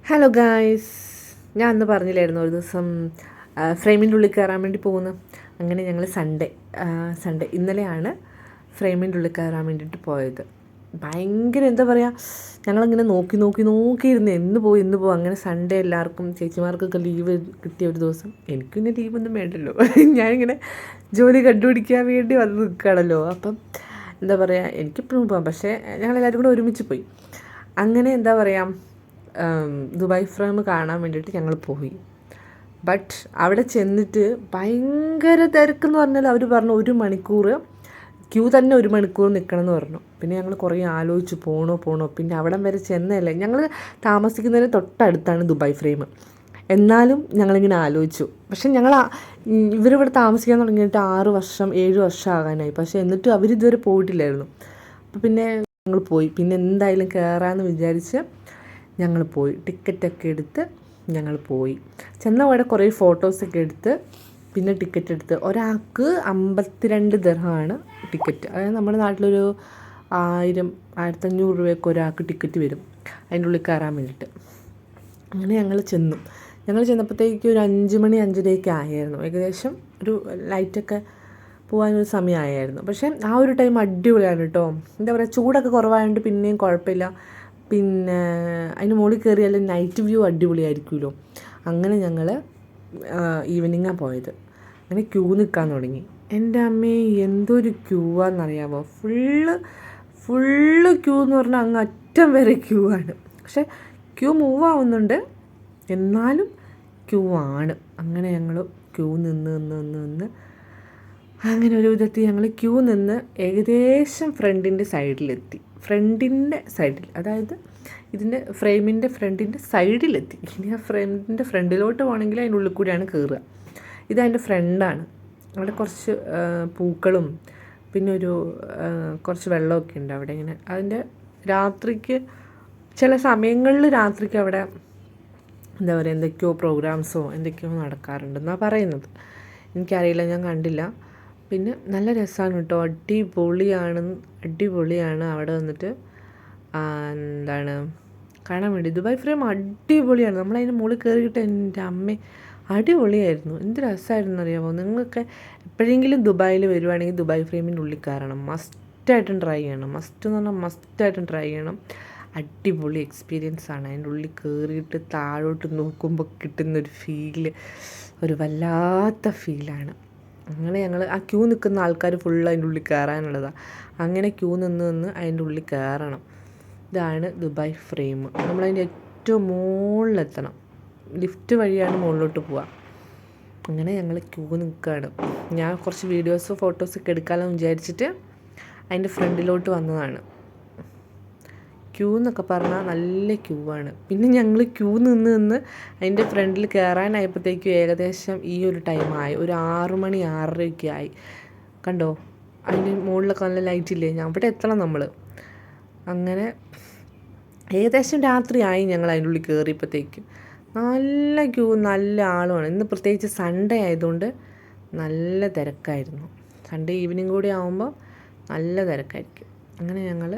Hello guys, ഞാൻ അന്ന് പറഞ്ഞില്ലായിരുന്നു ഒരു ദിവസം ഫ്രെയിമിൻ്റെ ഉള്ളിൽ കയറാൻ വേണ്ടി പോകുന്നു. അങ്ങനെ ഞങ്ങൾ സൺഡേ ഇന്നലെയാണ് ഫ്രെയിമിൻ്റെ ഉള്ളിൽ കയറാൻ വേണ്ടിയിട്ട് പോയത്. ഭയങ്കര എന്താ പറയുക, ഞങ്ങളിങ്ങനെ നോക്കിയിരുന്ന് എന്ന് പോകും. അങ്ങനെ സൺഡേ എല്ലാവർക്കും ചേച്ചിമാർക്കൊക്കെ ലീവ് കിട്ടിയ ഒരു ദിവസം. എനിക്ക് പിന്നെ ലീവൊന്നും വേണ്ടല്ലോ. ഞാനിങ്ങനെ ജോലി കണ്ടുപിടിക്കാൻ വേണ്ടി വന്ന് നിൽക്കുകയാണല്ലോ. അപ്പം എന്താ പറയുക, എനിക്കെപ്പോഴും പോകാം, പക്ഷേ ഞങ്ങളെല്ലാവരും കൂടെ ഒരുമിച്ച് പോയി. അങ്ങനെ എന്താ പറയുക, ദുബായ് ഫ്രെയിം കാണാൻ വേണ്ടിയിട്ട് ഞങ്ങൾ പോയി. ബട്ട് അവിടെ ചെന്നിട്ട് ഭയങ്കര തിരക്കെന്ന് പറഞ്ഞാൽ അവർ പറഞ്ഞു 1 മണിക്കൂർ ക്യൂ തന്നെ, 1 മണിക്കൂർ നിൽക്കണം എന്ന് പറഞ്ഞു. പിന്നെ ഞങ്ങൾ കുറേ ആലോചിച്ച് പോണോ. പിന്നെ അവിടം വരെ ചെന്നല്ലേ, ഞങ്ങൾ താമസിക്കുന്നതിന് തൊട്ടടുത്താണ് ദുബായ് ഫ്രെയിം. എന്നാലും ഞങ്ങളിങ്ങനെ ആലോചിച്ചു. പക്ഷെ ഇവരിവിടെ താമസിക്കാൻ തുടങ്ങിയിട്ട് 6 വർഷം 7 വർഷം ആകാനായി. പക്ഷേ എന്നിട്ടും അവരിതുവരെ പോയിട്ടില്ലായിരുന്നു. അപ്പോൾ പിന്നെ ഞങ്ങൾ പോയി. പിന്നെ എന്തായാലും കയറാമെന്ന് വിചാരിച്ച് ഞങ്ങൾ പോയി. ടിക്കറ്റൊക്കെ എടുത്ത് ഞങ്ങൾ പോയി. ചെന്ന അവിടെ കുറേ ഫോട്ടോസൊക്കെ എടുത്ത് പിന്നെ ടിക്കറ്റ് എടുത്ത് ഒരാൾക്ക് 52 ദിർഹമാണ് ടിക്കറ്റ്. അതായത് നമ്മുടെ നാട്ടിലൊരു 1000-1500 രൂപയൊക്കെ ഒരാൾക്ക് ടിക്കറ്റ് വരും അതിൻ്റെ ഉള്ളിൽ കയറാൻ വേണ്ടിയിട്ട്. അങ്ങനെ ഞങ്ങൾ ചെന്നപ്പോഴത്തേക്ക് ഒരു 5 മണി 5:30 ആയിരുന്നു. ഏകദേശം ഒരു ലൈറ്റൊക്കെ പോകാനൊരു സമയമായിരുന്നു. പക്ഷേ ആ ഒരു ടൈം അടിപൊളിയാണ് കേട്ടോ. എന്താ പറയുക, ചൂടൊക്കെ കുറവായതുകൊണ്ട് പിന്നെയും കുഴപ്പമില്ല. പിന്നെ അതിന് മുകളിൽ കയറിയാൽ നൈറ്റ് വ്യൂ അടിപൊളിയായിരിക്കുമല്ലോ. അങ്ങനെ ഞങ്ങൾ ഈവനിങ്ങാണ് പോയത്. അങ്ങനെ ക്യൂ നിൽക്കാൻ തുടങ്ങി. എൻ്റെ അമ്മേ, എന്തൊരു ക്യൂ ആണെന്നറിയാമോ. ഫുള്ള് ക്യൂ എന്ന് പറഞ്ഞാൽ അങ്ങ് അറ്റം വരെ ക്യൂ ആണ്. പക്ഷേ ക്യൂ മൂവ് ആവുന്നുണ്ട്, എന്നാലും ക്യൂ ആണ്. അങ്ങനെ ഞങ്ങൾ ക്യൂ നിന്ന് അങ്ങനെ ഒരു വിധത്തിൽ ഞങ്ങൾ ക്യൂ നിന്ന് ഏകദേശം ഫ്രണ്ടിൻ്റെ സൈഡിൽ, അതായത് ഇതിൻ്റെ ഫ്രെയിമിൻ്റെ ഫ്രണ്ടിൻ്റെ സൈഡിലെത്തി. ഇനി ആ ഫ്രെയിമിൻ്റെ ഫ്രണ്ടിലോട്ട് പോകണമെങ്കിൽ അതിൻ്റെ ഉള്ളിൽ കൂടിയാണ് കയറുക. ഇതതിൻ്റെ ഫ്രണ്ടാണ്. അവിടെ കുറച്ച് പൂക്കളും പിന്നെ കുറച്ച് വെള്ളമൊക്കെ ഉണ്ട് അവിടെ. ഇങ്ങനെ അതിൻ്റെ രാത്രിക്ക് ചില സമയങ്ങളിൽ രാത്രിക്ക് അവിടെ എന്താ പറയുക, എന്തൊക്കെയോ പ്രോഗ്രാംസോ എന്തൊക്കെയോ നടക്കാറുണ്ടെന്നാണ് പറയുന്നത്. എനിക്കറിയില്ല, ഞാൻ കണ്ടില്ല. പിന്നെ നല്ല രസമാണ് കേട്ടോ, അടിപൊളിയാണ് അവിടെ വന്നിട്ട് കാണാൻ വേണ്ടി. ദുബായ് ഫ്രെയിം അടിപൊളിയാണ്. നമ്മളതിന് മുകളിൽ കയറിയിട്ട് എൻ്റെ അമ്മ അടിപൊളിയായിരുന്നു. എന്ത് രസമായിരുന്നു അറിയാമോ. നിങ്ങൾക്ക് എപ്പോഴെങ്കിലും ദുബായിൽ വരുവാണെങ്കിൽ ദുബായ് ഫ്രെയിമിൻ്റെ ഉള്ളിൽ കയറണം. മസ്റ്റായിട്ടും ട്രൈ ചെയ്യണം. അടിപൊളി എക്സ്പീരിയൻസ് ആണ്. അതിൻ്റെ ഉള്ളിൽ കയറിയിട്ട് താഴോട്ട് നോക്കുമ്പോൾ കിട്ടുന്നൊരു ഫീല് ഒരു വല്ലാത്ത ഫീലാണ്. അങ്ങനെ ഞങ്ങൾ ആ ക്യൂ നിൽക്കുന്ന ആൾക്കാർ ഫുള്ള് അതിൻ്റെ ഉള്ളിൽ കയറാനുള്ളതാണ്. അങ്ങനെ ക്യൂ നിന്ന് അതിൻ്റെ ഉള്ളിൽ കയറണം. ഇതാണ് ദുബായ് ഫ്രെയിം. നമ്മളതിൻ്റെ ഏറ്റവും മുകളിലെത്തണം. ലിഫ്റ്റ് വഴിയാണ് മുകളിലോട്ട് പോവുക. അങ്ങനെ ഞങ്ങൾ ക്യൂ നിൽക്കുകയാണ്. ഞാൻ കുറച്ച് വീഡിയോസോ ഫോട്ടോസൊക്കെ എടുക്കാമെന്ന് വിചാരിച്ചിട്ട് അതിൻ്റെ ഫ്രണ്ടിലോട്ട് വന്നതാണ്. ക്യൂ എന്നൊക്കെ പറഞ്ഞാൽ നല്ല ക്യൂ ആണ്. പിന്നെ ഞങ്ങൾ ക്യൂ നിന്ന് അതിൻ്റെ ഫ്രണ്ടിൽ കയറാനായപ്പോഴത്തേക്കും ഏകദേശം ഈ ഒരു ടൈമായി. ഒരു 6 മണി 6:30 ആയി. കണ്ടോ, അതിൻ്റെ മുകളിലൊക്കെ നല്ല ലൈറ്റില്ലേ. അവിടെ എത്തണം നമ്മൾ. അങ്ങനെ ഏകദേശം രാത്രിയായി ഞങ്ങൾ അതിൻ്റെ ഉള്ളിൽ കയറിയപ്പോഴത്തേക്കും. നല്ല ക്യൂ, നല്ല ആളുമാണ്. ഇന്ന് പ്രത്യേകിച്ച് സൺഡേ ആയതുകൊണ്ട് നല്ല തിരക്കായിരുന്നു. സൺഡേ ഈവനിങ് കൂടി ആകുമ്പോൾ നല്ല തിരക്കായിരിക്കും. അങ്ങനെ ഞങ്ങൾ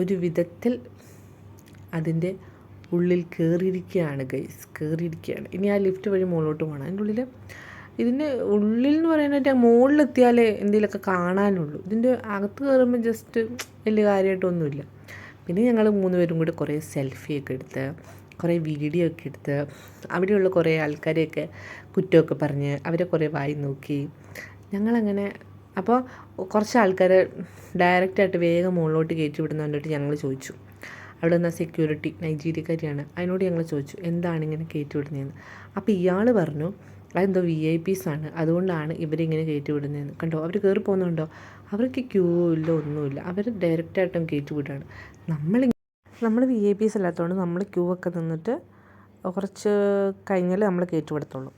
ഒരു വിധത്തിൽ അതിൻ്റെ ഉള്ളിൽ കയറിയിരിക്കുകയാണ്. ഇനി ആ ലിഫ്റ്റ് വഴി മുകളിലോട്ട് പോകണം. ഇതിൻ്റെ ഉള്ളിൽ എന്ന് പറയാനായിട്ട് മുകളിലെത്തിയാലേ എന്തെങ്കിലുമൊക്കെ കാണാനുള്ളൂ. ഇതിൻ്റെ അകത്ത് കയറുമ്പോൾ ജസ്റ്റ് വലിയ കാര്യമായിട്ടൊന്നുമില്ല. പിന്നെ ഞങ്ങൾ 3 പേരും കൂടി കുറേ സെൽഫിയൊക്കെ എടുത്ത് കുറേ വീഡിയോ ഒക്കെ എടുത്ത് അവിടെയുള്ള കുറേ ആൾക്കാരെയൊക്കെ കുറ്റമൊക്കെ പറഞ്ഞ് അവരെ കുറേ വായി നോക്കി ഞങ്ങളങ്ങനെ. അപ്പോൾ കുറച്ച് ആൾക്കാർ ഡയറക്റ്റായിട്ട് വേഗം മുകളിലോട്ട് കയറ്റി വിടുന്ന കണ്ടിട്ട് ഞങ്ങൾ ചോദിച്ചു. അവിടെ നിന്ന് സെക്യൂരിറ്റി നൈജീരിയക്കാരിയാണ്, അതിനോട് ഞങ്ങൾ ചോദിച്ചു എന്താണ് ഇങ്ങനെ കയറ്റി വിടുന്നതെന്ന്. അപ്പോൾ ഇയാൾ പറഞ്ഞു അതെന്തോ VIP ആണ്, അതുകൊണ്ടാണ് ഇവരിങ്ങനെ കയറ്റി വിടുന്നതെന്ന്. കണ്ടോ, അവർ കയറി പോകുന്നുണ്ടോ, അവർക്ക് ക്യൂ ഇല്ല, ഒന്നുമില്ല. അവർ ഡയറക്റ്റായിട്ടും കയറ്റി വിടുകയാണ്. നമ്മൾ VIP അല്ലാത്തതുകൊണ്ട് നമ്മൾ ക്യൂ ഒക്കെ നിന്നിട്ട് കുറച്ച് കഴിഞ്ഞാൽ നമ്മൾ കയറ്റി വിടത്തുള്ളൂ.